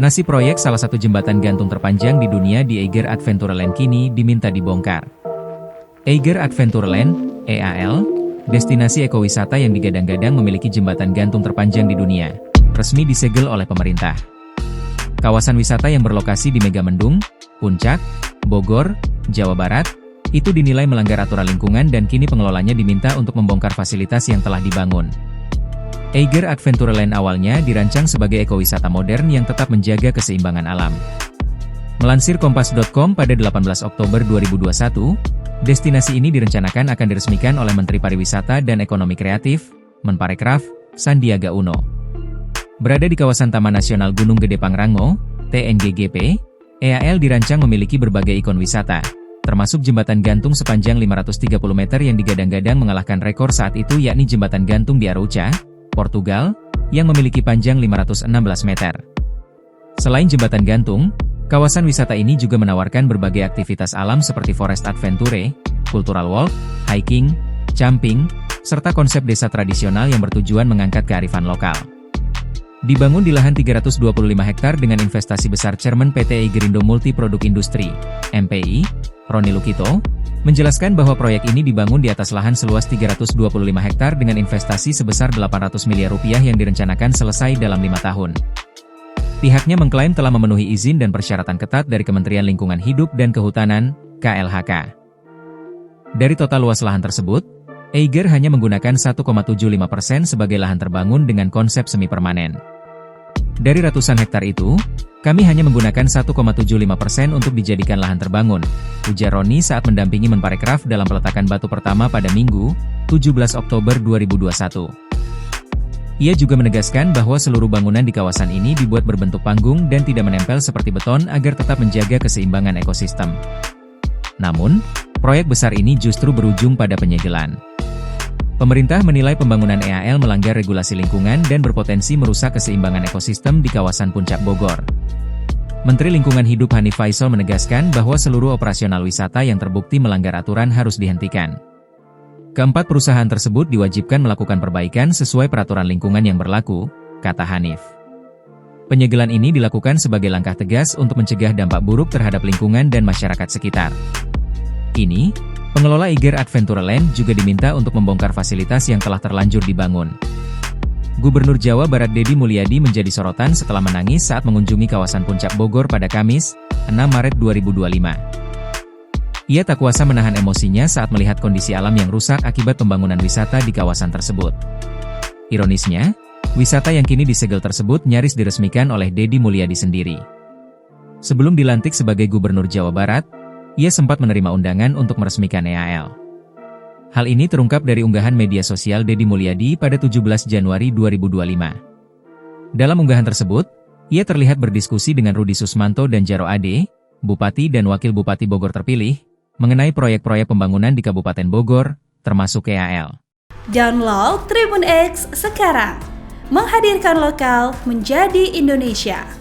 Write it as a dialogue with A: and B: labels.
A: Nasib proyek salah satu jembatan gantung terpanjang di dunia di Eiger Adventureland kini diminta dibongkar. Eiger Adventureland, EAL, destinasi ekowisata yang digadang-gadang memiliki jembatan gantung terpanjang di dunia, resmi disegel oleh pemerintah. Kawasan wisata yang berlokasi di Megamendung, Puncak, Bogor, Jawa Barat, itu dinilai melanggar aturan lingkungan dan kini pengelolanya diminta untuk membongkar fasilitas yang telah dibangun. Eiger Adventureland awalnya dirancang sebagai ekowisata modern yang tetap menjaga keseimbangan alam. Melansir Kompas.com pada 18 Oktober 2021, destinasi ini direncanakan akan diresmikan oleh Menteri Pariwisata dan Ekonomi Kreatif, Menparekraf, Sandiaga Uno. Berada di kawasan Taman Nasional Gunung Gede Pangrango, TNGGP, EAL dirancang memiliki berbagai ikon wisata, termasuk jembatan gantung sepanjang 530 meter yang digadang-gadang mengalahkan rekor saat itu yakni jembatan gantung di Arouca, Portugal, yang memiliki panjang 516 meter. Selain jembatan gantung, kawasan wisata ini juga menawarkan berbagai aktivitas alam seperti forest adventure, cultural walk, hiking, camping, serta konsep desa tradisional yang bertujuan mengangkat kearifan lokal. Dibangun di lahan 325 hektar dengan investasi besar Chairman PT Eigerindo Multi Produk Industri, MPI, Roni Lukito, menjelaskan bahwa proyek ini dibangun di atas lahan seluas 325 hektar dengan investasi sebesar 800 miliar rupiah yang direncanakan selesai dalam 5 tahun. Pihaknya mengklaim telah memenuhi izin dan persyaratan ketat dari Kementerian Lingkungan Hidup dan Kehutanan, KLHK. Dari total luas lahan tersebut, Eiger hanya menggunakan 1,75% sebagai lahan terbangun dengan konsep semi permanen. Dari ratusan hektar itu, kami hanya menggunakan 1,75% untuk dijadikan lahan terbangun, ujar Roni saat mendampingi Menparekraf dalam peletakan batu pertama pada Minggu, 17 Oktober 2021. Ia juga menegaskan bahwa seluruh bangunan di kawasan ini dibuat berbentuk panggung dan tidak menempel seperti beton agar tetap menjaga keseimbangan ekosistem. Namun, proyek besar ini justru berujung pada penyegelan. Pemerintah menilai pembangunan EAL melanggar regulasi lingkungan dan berpotensi merusak keseimbangan ekosistem di kawasan Puncak Bogor. Menteri Lingkungan Hidup Hanif Faisal menegaskan bahwa seluruh operasional wisata yang terbukti melanggar aturan harus dihentikan. Keempat perusahaan tersebut diwajibkan melakukan perbaikan sesuai peraturan lingkungan yang berlaku, kata Hanif. Penyegelan ini dilakukan sebagai langkah tegas untuk mencegah dampak buruk terhadap lingkungan dan masyarakat sekitar. Kini, pengelola Eiger Adventureland juga diminta untuk membongkar fasilitas yang telah terlanjur dibangun. Gubernur Jawa Barat Deddy Mulyadi menjadi sorotan setelah menangis saat mengunjungi kawasan Puncak Bogor pada Kamis, 6 Maret 2025. Ia tak kuasa menahan emosinya saat melihat kondisi alam yang rusak akibat pembangunan wisata di kawasan tersebut. Ironisnya, wisata yang kini disegel tersebut nyaris diresmikan oleh Deddy Mulyadi sendiri. Sebelum dilantik sebagai Gubernur Jawa Barat, ia sempat menerima undangan untuk meresmikan EAL. Hal ini terungkap dari unggahan media sosial Deddy Mulyadi pada 17 Januari 2025. Dalam unggahan tersebut, ia terlihat berdiskusi dengan Rudi Susmanto dan Jaro Ade, Bupati dan Wakil Bupati Bogor terpilih, mengenai proyek-proyek pembangunan di Kabupaten Bogor, termasuk EAL.
B: Download Tribun X sekarang, menghadirkan lokal menjadi Indonesia.